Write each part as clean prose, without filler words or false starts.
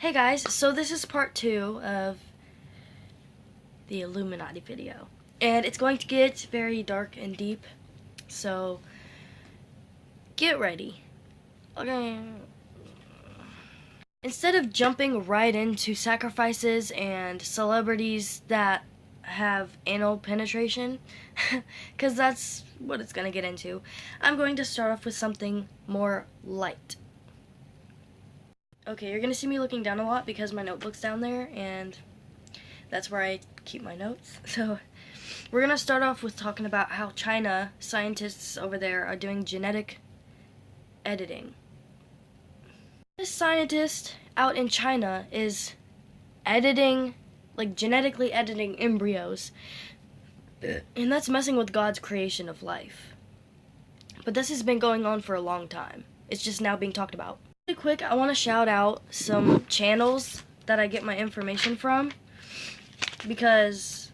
Hey guys, so this is part 2 of the Illuminati video, and it's going to get very dark and deep, so get ready. Okay. Instead of jumping right into sacrifices and celebrities that have anal penetration, because that's what it's going to get into, I'm going to start off with something more light. Okay, you're going to see me looking down a lot because my notebook's down there, and that's where I keep my notes. So we're going to start off with talking about how China scientists over there are doing genetic editing. This scientist out in China is editing, like genetically editing embryos, and that's messing with God's creation of life. But this has been going on for a long time. It's just now being talked about. Really quick, I want to shout out some channels that I get my information from, because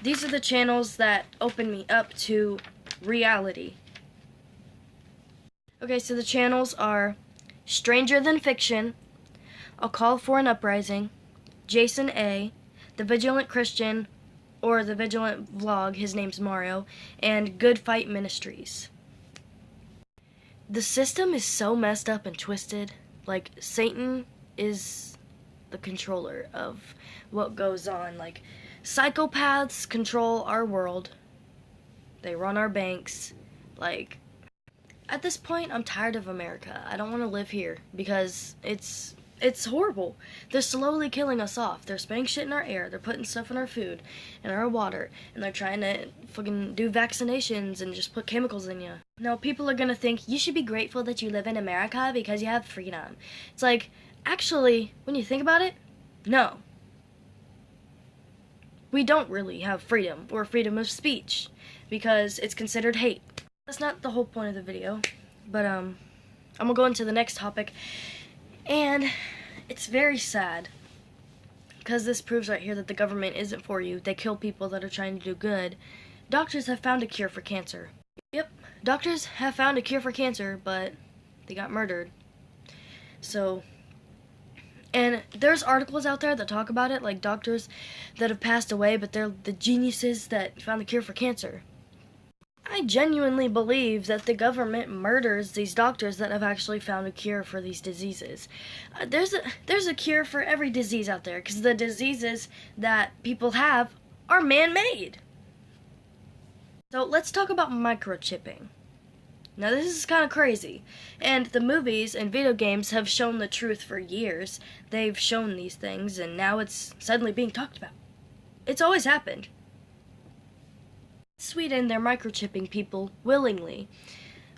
these are the channels that open me up to reality. Okay, so the channels are Stranger Than Fiction, A Call for an Uprising, Jason A, The Vigilant Christian, or The Vigilant Vlog, his name's Mario, and Good Fight Ministries. The system is so messed up and twisted. Like, Satan is the controller of what goes on. Like, psychopaths control our world. They run our banks. Like, at this point, I'm tired of America. I don't want to live here because it's horrible. They're slowly killing us off. They're spraying shit in our air. They're putting stuff in our food and our water. And they're trying to fucking do vaccinations and just put chemicals in you. Now, people are gonna think you should be grateful that you live in America because you have freedom. It's like, actually, when you think about it, no. We don't really have freedom or freedom of speech because it's considered hate. That's not the whole point of the video, but I'm gonna go into the next topic, and it's very sad because this proves right here that the government isn't for you. They kill people that are trying to do good. Doctors have found a cure for cancer. Yep, doctors have found a cure for cancer, but they got murdered. So, and there's articles out there that talk about it, like doctors that have passed away, but they're the geniuses that found the cure for cancer. I genuinely believe that the government murders these doctors that have actually found a cure for these diseases. There's a cure for every disease out there, because the diseases that people have are man-made. So let's talk about microchipping. Now, this is kind of crazy, and the movies and video games have shown the truth for years. They've shown these things, and now it's suddenly being talked about. It's always happened. Sweden, they're microchipping people willingly,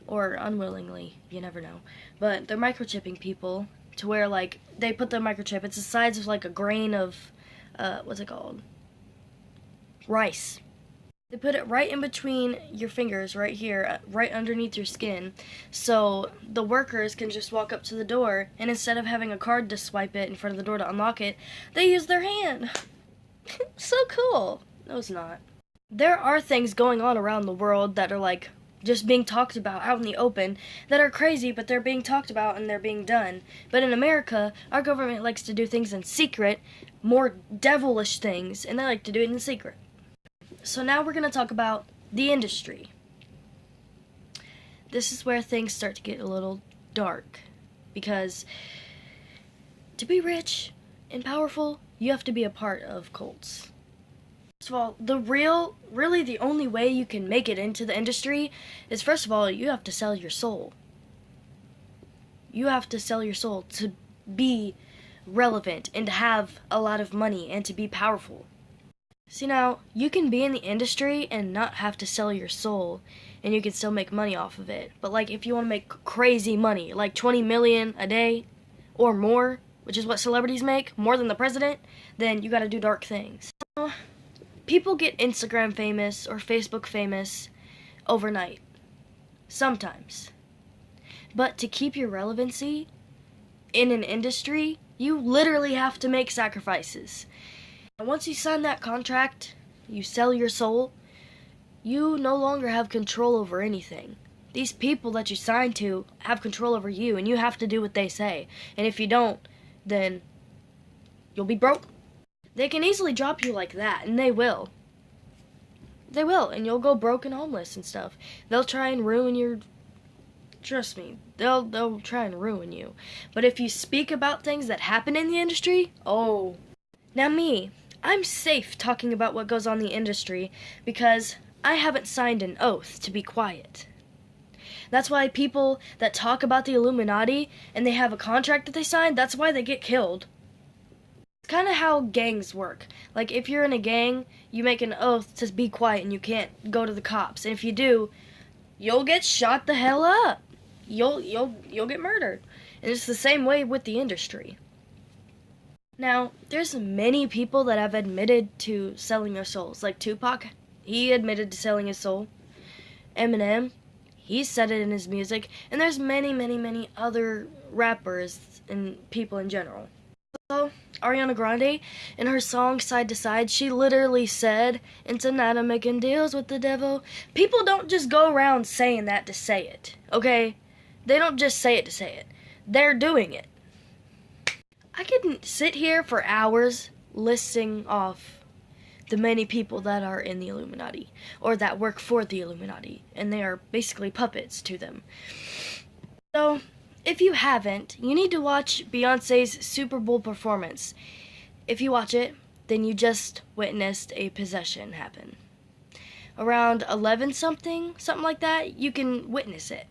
or unwillingly, you never know, but they're microchipping people to where, like, they put the microchip, it's the size of like a grain of, what's it called? Rice. They put it right in between your fingers, right here, right underneath your skin, so the workers can just walk up to the door, and instead of having a card to swipe it in front of the door to unlock it, they use their hand. So cool. No, it's not. There are things going on around the world that are like just being talked about out in the open that are crazy, but they're being talked about and they're being done. But in America, our government likes to do things in secret, more devilish things, and they like to do it in secret. So now we're going to talk about the industry. This is where things start to get a little dark, because to be rich and powerful, you have to be a part of cults. First of all, really the only way you can make it into the industry is, first of all, you have to sell your soul. You have to sell your soul to be relevant and to have a lot of money and to be powerful. See, now, you can be in the industry and not have to sell your soul, and you can still make money off of it. But, like, if you want to make crazy money, like 20 million a day or more, which is what celebrities make, more than the president, then you gotta do dark things. People get Instagram famous or Facebook famous overnight. Sometimes. But to keep your relevancy in an industry, you literally have to make sacrifices. And once you sign that contract, you sell your soul, you no longer have control over anything. These people that you sign to have control over you, and you have to do what they say. And if you don't, then you'll be broke. They can easily drop you like that, and they will. They will, and you'll go broke and homeless and stuff. They'll try and ruin your... Trust me, they'll try and ruin you. But if you speak about things that happen in the industry, oh. Now me, I'm safe talking about what goes on in the industry because I haven't signed an oath to be quiet. That's why people that talk about the Illuminati and they have a contract that they signed, that's why they get killed. It's kind of how gangs work. Like, if you're in a gang, you make an oath to be quiet and you can't go to the cops. And if you do, you'll get shot the hell up. You'll get murdered. And it's the same way with the industry. Now, there's many people that have admitted to selling their souls. Like Tupac, he admitted to selling his soul. Eminem, he said it in his music. And there's many other rappers and people in general. So, Ariana Grande, in her song Side to Side, she literally said, "And tonight I'm making deals with the devil." People don't just go around saying that to say it, okay? They don't just say it to say it. They're doing it. I could sit here for hours listing off the many people that are in the Illuminati, or that work for the Illuminati, and they are basically puppets to them. So, if you haven't, you need to watch Beyonce's Super Bowl performance. If you watch it, then you just witnessed a possession happen. Around 11 something like that, you can witness it.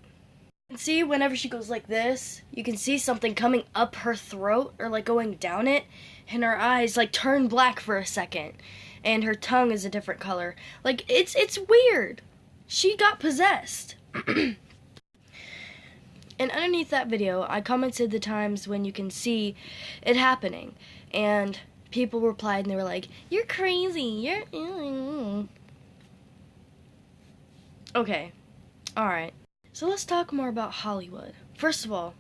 You can see whenever she goes like this, you can see something coming up her throat or like going down it, and her eyes like turn black for a second, and her tongue is a different color. Like, it's weird. She got possessed. And underneath that video, I commented the times when you can see it happening. And people replied and they were like, "You're crazy, you're..." Okay, alright. So let's talk more about Hollywood. First of all,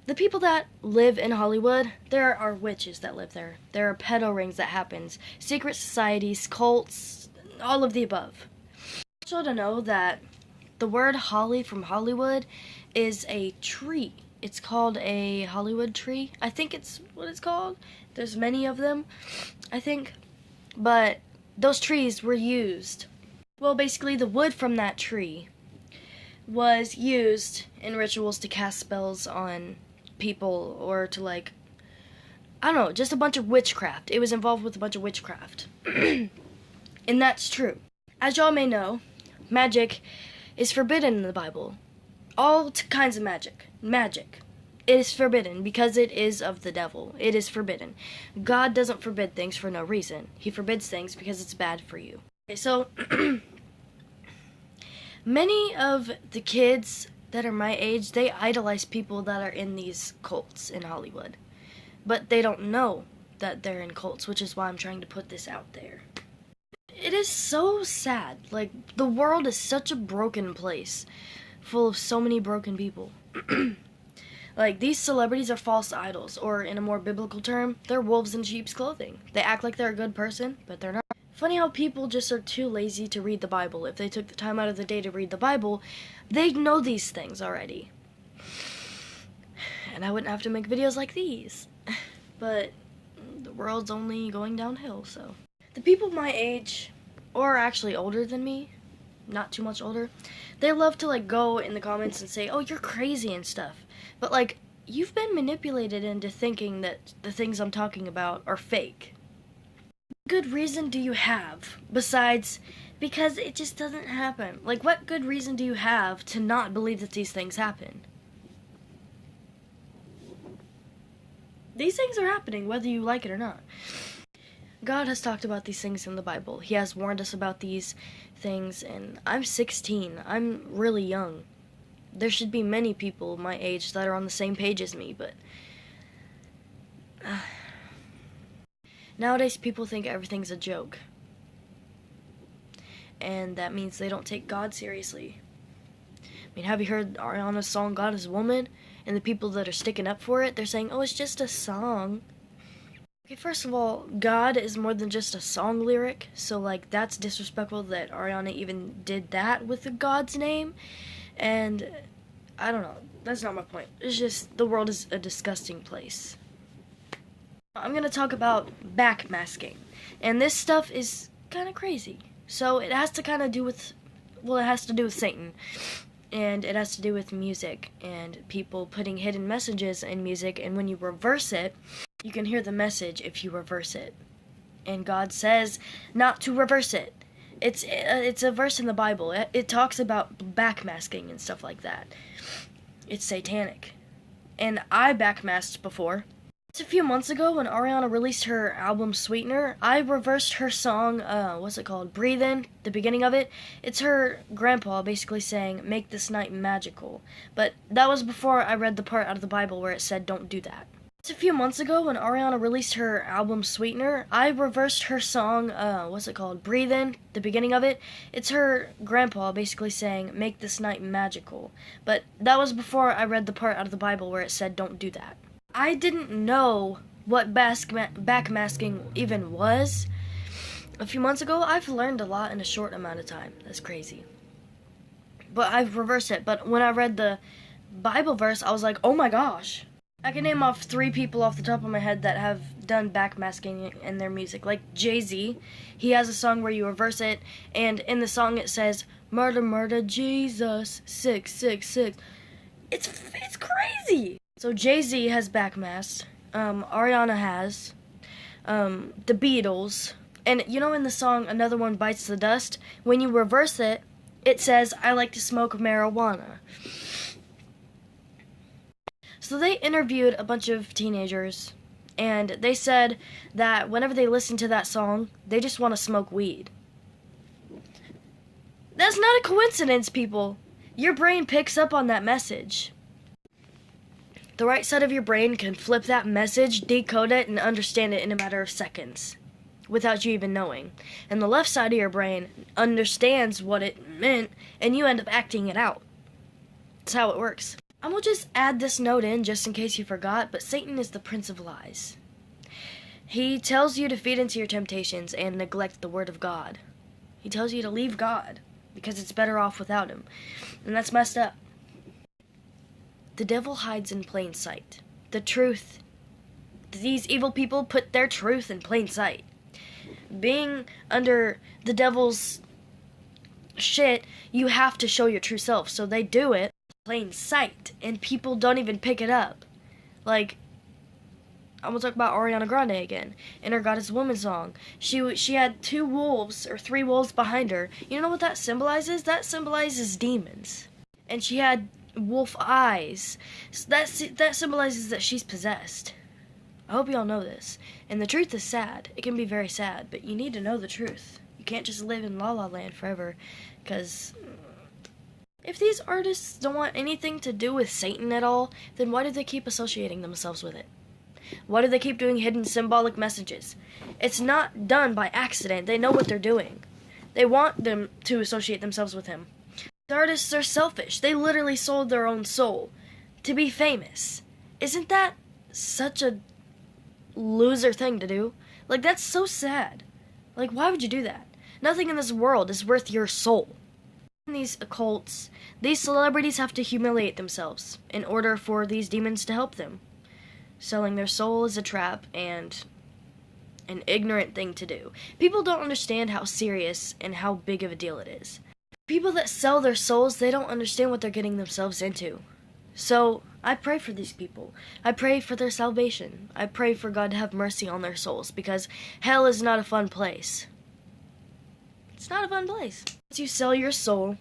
the people that live in Hollywood, there are witches that live there. There are pedo rings that happens, secret societies, cults, all of the above. I want you all to know that the word holly from Hollywood is a tree. It's called a Hollywood tree. I think it's what it's called. There's many of them, I think. But those trees were used. Well, basically the wood from that tree was used in rituals to cast spells on people or to, like, I don't know, just a bunch of witchcraft. It was involved with a bunch of witchcraft. And that's true. As y'all may know, magic is forbidden in the Bible. All kinds of magic. Magic is forbidden because it is of the devil. It is forbidden. God doesn't forbid things for no reason. He forbids things because it's bad for you. Okay, so many of the kids that are my age, they idolize people that are in these cults in Hollywood. But they don't know that they're in cults, which is why I'm trying to put this out there. It is so sad. Like, the world is such a broken place, full of so many broken people. Like, these celebrities are false idols, or in a more biblical term, they're wolves in sheep's clothing. They act like they're a good person, but they're not. Funny how people just are too lazy to read the Bible. If they took the time out of the day to read the Bible, they'd know these things already. And I wouldn't have to make videos like these. But the world's only going downhill, so. The people my age, or actually older than me, not too much older, they love to, like, go in the comments and say, "Oh, you're crazy" and stuff. But, like, you've been manipulated into thinking that the things I'm talking about are fake. What good reason do you have besides because it just doesn't happen? Like, what good reason do you have to not believe that these things happen? These things are happening whether you like it or not. God has talked about these things in the Bible. He has warned us about these things, and I'm 16. I'm really young. There should be many people my age that are on the same page as me, but nowadays people think everything's a joke. And that means they don't take God seriously. I mean, have you heard Ariana's song, "God is a Woman"? And the people that are sticking up for it, they're saying, "Oh, it's just a song." Okay, first of all, God is more than just a song lyric, so like that's disrespectful that Ariana even did that with the God's name, and I don't know, that's not my point. It's just the world is a disgusting place. I'm gonna talk about backmasking, and this stuff is kind of crazy. So it has to kind of do with, well, it has to do with Satan, and it has to do with music and people putting hidden messages in music, and when you reverse it, you can hear the message if you reverse it. And God says not to reverse it. It's a verse in the Bible. It talks about backmasking and stuff like that. It's satanic. And I backmasked before. Just a few months ago when Ariana released her album Sweetener, I reversed her song, what's it called? Breathe In, the beginning of it. It's her grandpa basically saying, make this night magical. But that was before I read the part out of the Bible where it said don't do that. Just a few months ago when Ariana released her album Sweetener, I reversed her song, what's it called? Breathe In, the beginning of it. It's her grandpa basically saying, make this night magical. But that was before I read the part out of the Bible where it said don't do that. I didn't know what backmasking even was. A few months ago, I've learned a lot in a short amount of time. That's crazy. But I've reversed it. But when I read the Bible verse, I was like, oh my gosh. I can name off 3 people off the top of my head that have done backmasking in their music. Like Jay-Z, he has a song where you reverse it, and in the song it says, murder, murder, Jesus, 666. It's crazy! So Jay-Z has backmasked, Ariana has, the Beatles, and you know in the song Another One Bites the Dust, when you reverse it, it says, I like to smoke marijuana. So they interviewed a bunch of teenagers, and they said that whenever they listen to that song, they just want to smoke weed. That's not a coincidence, people. Your brain picks up on that message. The right side of your brain can flip that message, decode it, and understand it in a matter of seconds, without you even knowing. And the left side of your brain understands what it meant, and you end up acting it out. That's how it works. I'm going to just add this note in just in case you forgot, but Satan is the prince of lies. He tells you to feed into your temptations and neglect the word of God. He tells you to leave God because it's better off without him. And that's messed up. The devil hides in plain sight. The truth. These evil people put their truth in plain sight. Being under the devil's shit, you have to show your true self. So they do it plain sight, and people don't even pick it up. Like, I'm gonna talk about Ariana Grande again. In her God is a Woman song, she had 2 wolves or 3 wolves behind her. You know what that symbolizes? That symbolizes demons. And she had wolf eyes. So that symbolizes that she's possessed. I hope y'all know this. And the truth is sad. It can be very sad, but you need to know the truth. You can't just live in La La Land forever, because if these artists don't want anything to do with Satan at all, then why do they keep associating themselves with it? Why do they keep doing hidden symbolic messages? It's not done by accident. They know what they're doing. They want them to associate themselves with him. The artists are selfish. They literally sold their own soul to be famous. Isn't that such a loser thing to do? Like, that's so sad. Like, why would you do that? Nothing in this world is worth your soul. In these occults, these celebrities have to humiliate themselves in order for these demons to help them. Selling their soul is a trap and an ignorant thing to do. People don't understand how serious and how big of a deal it is. People that sell their souls, they don't understand what they're getting themselves into. So, I pray for these people. I pray for their salvation. I pray for God to have mercy on their souls, because hell is not a fun place. It's not a fun place. Once you sell your soul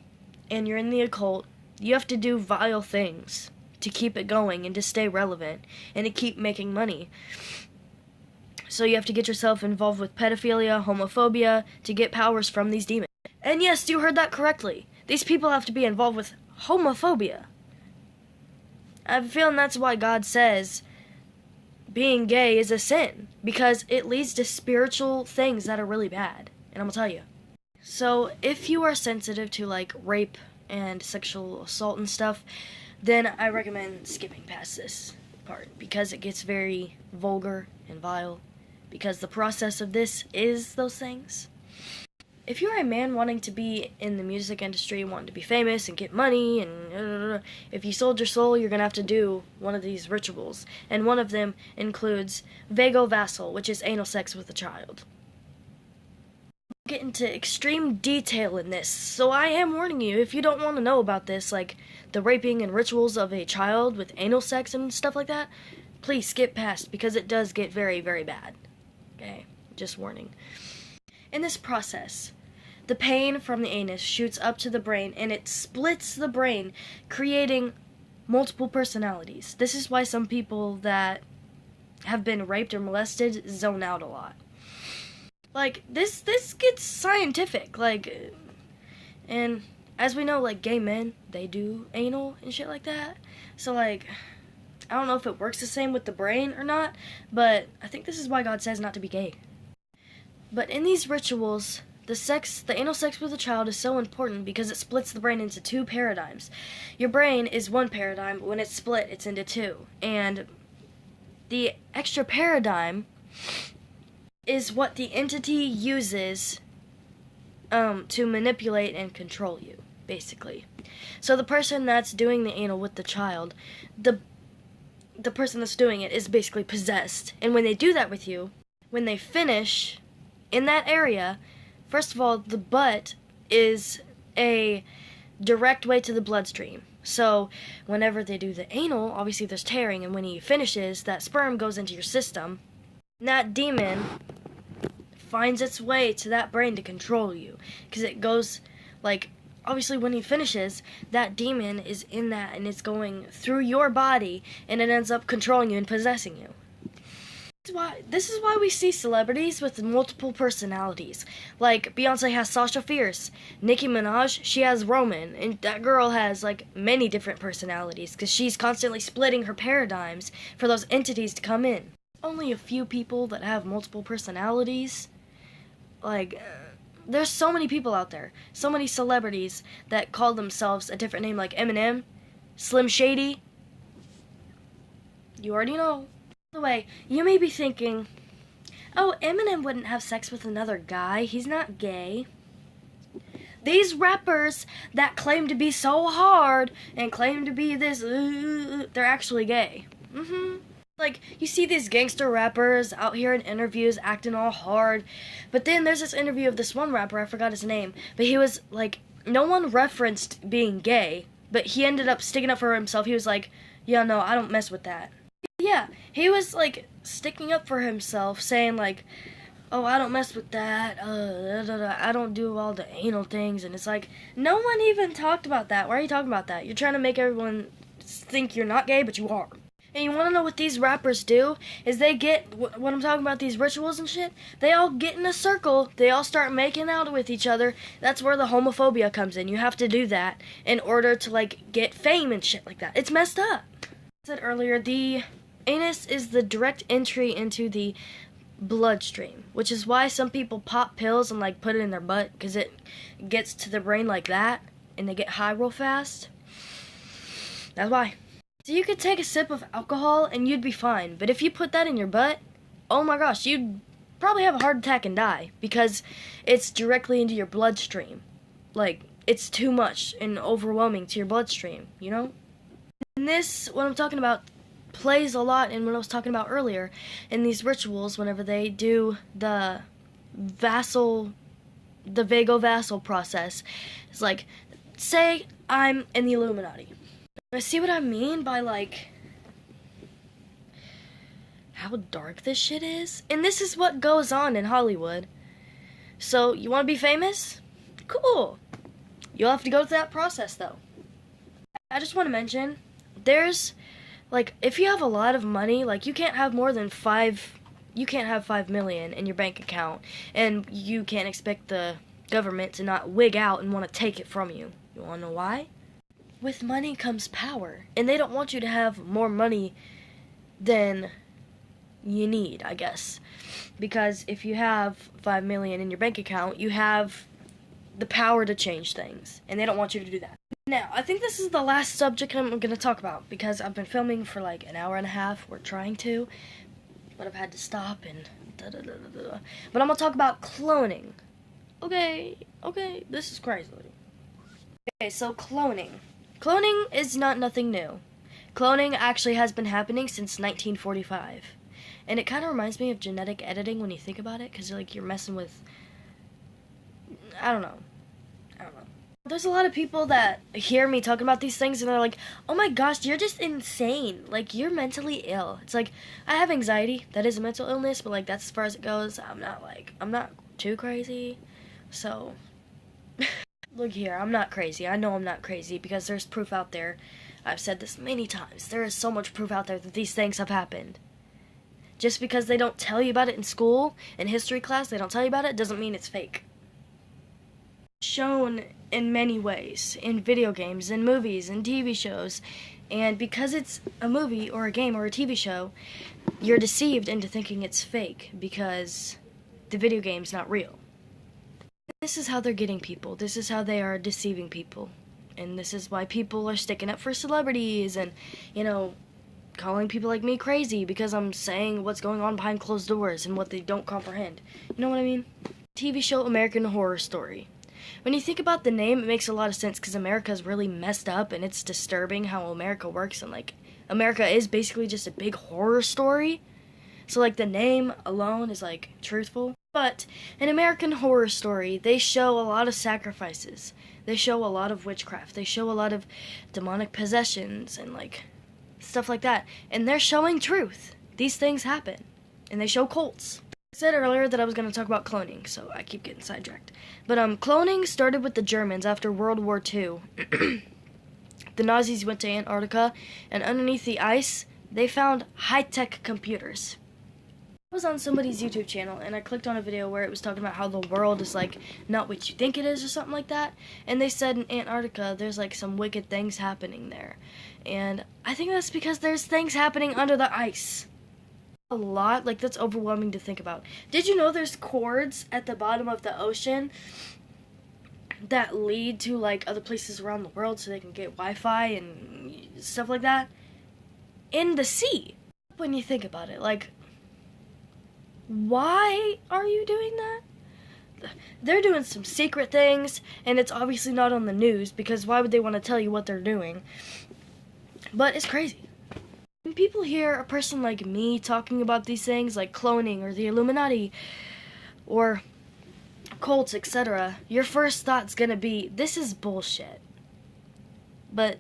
and you're in the occult, you have to do vile things to keep it going and to stay relevant and to keep making money. So you have to get yourself involved with pedophilia, homophobia, to get powers from these demons. And yes, you heard that correctly. These people have to be involved with homophobia. I have a feeling that's why God says being gay is a sin, because it leads to spiritual things that are really bad. And I'm gonna tell you. So, if you are sensitive to, like, rape and sexual assault and stuff, then I recommend skipping past this part, because it gets very vulgar and vile, because the process of this is those things. If you're a man wanting to be in the music industry, wanting to be famous and get money, and if you sold your soul, you're going to have to do one of these rituals. And one of them includes vagal-vassal, which is anal sex with a child. I'll get into extreme detail in this, so I am warning you, if you don't want to know about this, like the raping and rituals of a child with anal sex and stuff like that, please skip past, because it does get very, very bad. Okay, just warning. In this process, the pain from the anus shoots up to the brain and it splits the brain, creating multiple personalities. This is why some people that have been raped or molested zone out a lot. Like, this gets scientific, like, and as we know, like, gay men, they do anal and shit like that. So, like, I don't know if it works the same with the brain or not, but I think this is why God says not to be gay. But in these rituals, the anal sex with a child is so important because it splits the brain into two paradigms. Your brain is one paradigm, but when it's split, it's into two. And the extra paradigm is what the entity uses to manipulate and control you, basically. So the person that's doing the anal with the child, the person that's doing it is basically possessed. And when they do that with you, when they finish in that area, first of all, the butt is a direct way to the bloodstream. So whenever they do the anal, obviously there's tearing, and when he finishes, that sperm goes into your system. And that demon finds its way to that brain to control you. Because it goes, like, obviously when he finishes, that demon is in that, and it's going through your body, and it ends up controlling you and possessing you. This is why we see celebrities with multiple personalities. Like, Beyonce has Sasha Fierce. Nicki Minaj, she has Roman. And that girl has, like, many different personalities because she's constantly splitting her paradigms for those entities to come in. Only a few people that have multiple personalities. Like, there's so many people out there. So many celebrities that call themselves a different name, like Eminem, Slim Shady. You already know. By the way, you may be thinking, oh, Eminem wouldn't have sex with another guy. He's not gay. These rappers that claim to be so hard and claim to be this, they're actually gay. Like, you see these gangster rappers out here in interviews acting all hard. But then there's this interview of this one rapper, I forgot his name. But he was, like, no one referenced being gay. But he ended up sticking up for himself. He was like, yeah, no, I don't mess with that. Yeah, he was, like, sticking up for himself, saying, like, oh, I don't mess with that, I don't do all the anal things, and it's like, no one even talked about that. Why are you talking about that? You're trying to make everyone think you're not gay, but you are. And you want to know what these rappers do? Is they get, when I'm talking about these rituals and shit, they all get in a circle, they all start making out with each other. That's where the homophobia comes in. You have to do that in order to, like, get fame and shit like that. It's messed up. I said earlier, the anus is the direct entry into the bloodstream, which is why some people pop pills and, like, put it in their butt, because it gets to the brain like that, and they get high real fast. That's why. So you could take a sip of alcohol and you'd be fine, but if you put that in your butt, oh my gosh, you'd probably have a heart attack and die, because it's directly into your bloodstream. Like, it's too much and overwhelming to your bloodstream, you know? And this, what I'm talking about, plays a lot in what I was talking about earlier in these rituals whenever they do the vagal-vassal process. It's like, say I'm in the Illuminati. See what I mean by, like, how dark this shit is? And this is what goes on in Hollywood. So, you want to be famous? Cool. You'll have to go through that process, though. I just want to mention, there's, like, if you have a lot of money, like, you can't have more than 5 million in your bank account, and you can't expect the government to not wig out and want to take it from you. You want to know why? With money comes power, and they don't want you to have more money than you need, I guess. Because if you have 5 million in your bank account, you have the power to change things, and they don't want you to do that. Now, I think this is the last subject I'm going to talk about, because I've been filming for like an hour and a half. We're trying to, but I've had to stop, and But I'm gonna talk about cloning. Okay, this is crazy. Okay, so cloning. Cloning is not nothing new. Cloning actually has been happening since 1945. And it kind of reminds me of genetic editing when you think about it, because like you're messing with, I don't know. There's a lot of people that hear me talking about these things and they're like, oh my gosh, you're just insane. Like, you're mentally ill. It's like, I have anxiety. That is a mental illness, but like, that's as far as it goes. I'm not too crazy. So, look here, I'm not crazy. I know I'm not crazy because there's proof out there. I've said this many times. There is so much proof out there that these things have happened. Just because they don't tell you about it in school, in history class, they don't tell you about it, doesn't mean it's fake. Shown in many ways, in video games, in movies, in TV shows, and because it's a movie or a game or a TV show, you're deceived into thinking it's fake because the video game's not real. This is how they're getting people. This is how they are deceiving people. And this is why people are sticking up for celebrities and, calling people like me crazy because I'm saying what's going on behind closed doors and what they don't comprehend. You know what I mean? TV show American Horror Story. When you think about the name, it makes a lot of sense because America's really messed up and it's disturbing how America works, and like America is basically just a big horror story. So like the name alone is like truthful. But in American Horror Story, they show a lot of sacrifices. They show a lot of witchcraft. They show a lot of demonic possessions and like stuff like that. And they're showing truth. These things happen. And they show cults. I said earlier that I was going to talk about cloning, so I keep getting sidetracked. But cloning started with the Germans after World War II. The Nazis went to Antarctica, and underneath the ice, they found high-tech computers. I was on somebody's YouTube channel, and I clicked on a video where it was talking about how the world is, like, not what you think it is or something like that. And they said in Antarctica, there's, like, some wicked things happening there. And I think that's because there's things happening under the ice. A lot, like, that's overwhelming to think about. Did you know there's cords at the bottom of the ocean that lead to, like, other places around the world so they can get Wi-Fi and stuff like that? In the sea. When you think about it, like, why are you doing that? They're doing some secret things, and it's obviously not on the news, because why would they want to tell you what they're doing? But it's crazy. When people hear a person like me talking about these things, like cloning or the Illuminati or cults, etc., your first thought's gonna be, this is bullshit. But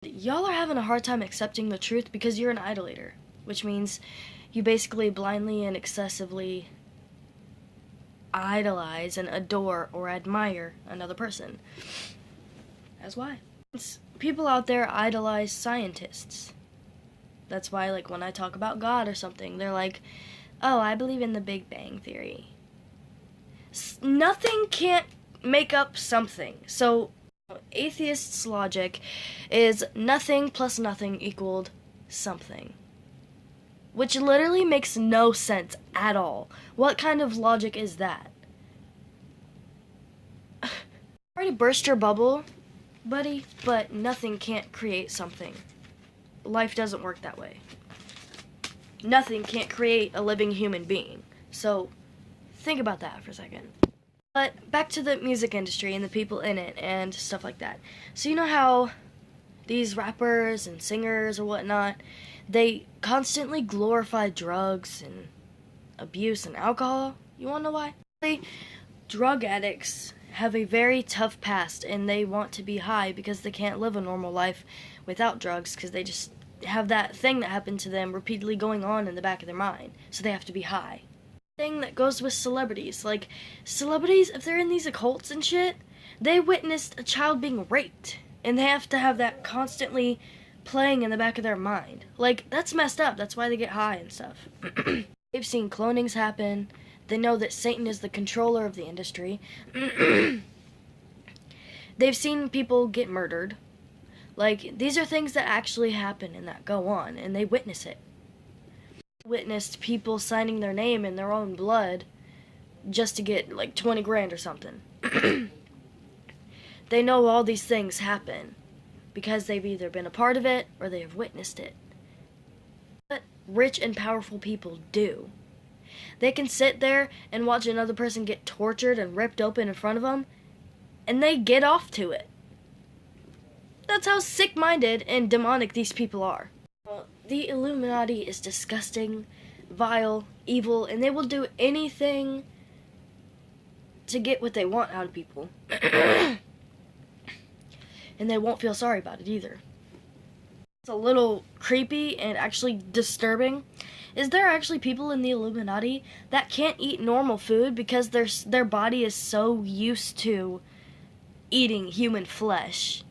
y'all are having a hard time accepting the truth because you're an idolater, which means you basically blindly and excessively idolize and adore or admire another person. That's why. People out there idolize scientists. That's why, like, when I talk about God or something, they're like, oh, I believe in the Big Bang Theory. Nothing can't make up something. So, atheists' logic is nothing plus nothing equaled something. Which literally makes no sense at all. What kind of logic is that? Already burst your bubble, buddy, but nothing can't create something. Life doesn't work that way. Nothing can't create a living human being. So, think about that for a second. But back to the music industry and the people in it and stuff like that. So you know how these rappers and singers or whatnot, they constantly glorify drugs and abuse and alcohol? You wanna know why? Drug addicts have a very tough past, and they want to be high because they can't live a normal life without drugs, because they just have that thing that happened to them repeatedly going on in the back of their mind, so they have to be high. Thing that goes with celebrities, like celebrities, if they're in these occults and shit, they witnessed a child being raped, and they have to have that constantly playing in the back of their mind. Like, that's messed up. That's why they get high and stuff. They've seen clonings happen. They know that Satan is the controller of the industry. They've seen people get murdered. Like, these are things that actually happen and that go on, and they witness it. Witnessed people signing their name in their own blood just to get, like, 20 grand or something. They know all these things happen because they've either been a part of it or they have witnessed it. But rich and powerful people do. They can sit there and watch another person get tortured and ripped open in front of them, and they get off to it. That's how sick-minded and demonic these people are. Well, the Illuminati is disgusting, vile, evil, and they will do anything to get what they want out of people. And they won't feel sorry about it either. It's a little creepy and actually disturbing. Is there actually people in the Illuminati that can't eat normal food because their body is so used to eating human flesh?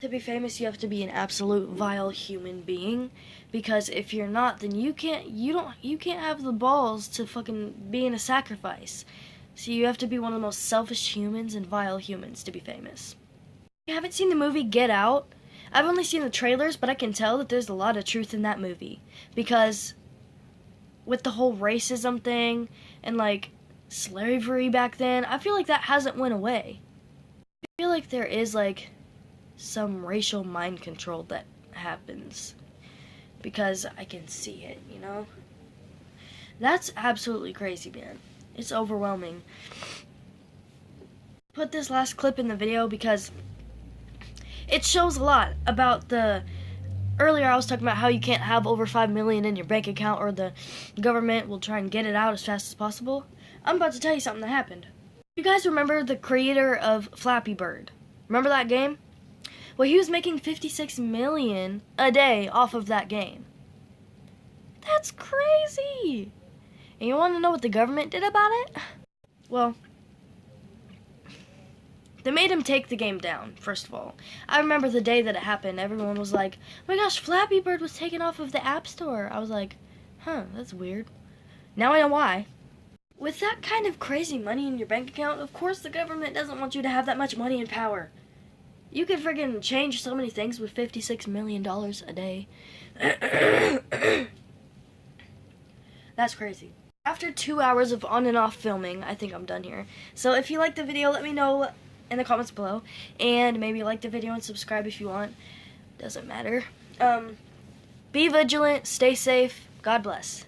To be famous, you have to be an absolute vile human being, because if you're not, then you can't have the balls to fucking be in a sacrifice. So you have to be one of the most selfish humans and vile humans to be famous. You haven't seen the movie Get Out? I've only seen the trailers, but I can tell that there's a lot of truth in that movie. Because with the whole racism thing and, like, slavery back then, I feel like that hasn't went away. I feel like there is, like, some racial mind control that happens. Because I can see it, you know? That's absolutely crazy, man. It's overwhelming. Put this last clip in the video because it shows a lot about earlier I was talking about how you can't have over $5 million in your bank account or the government will try and get it out as fast as possible. I'm about to tell you something that happened. You guys remember the creator of Flappy Bird? Remember that game? Well, he was making $56 million a day off of that game. That's crazy! And you want to know what the government did about it? Well, they made him take the game down, first of all. I remember the day that it happened, everyone was like, oh my gosh, Flappy Bird was taken off of the App Store. I was like, huh, that's weird. Now I know why. With that kind of crazy money in your bank account, of course the government doesn't want you to have that much money and power. You could friggin' change so many things with $56 million a day. That's crazy. After 2 hours of on and off filming, I think I'm done here. So if you liked the video, let me know in the comments below. And maybe like the video and subscribe if you want. Doesn't matter. Be vigilant, stay safe, God bless.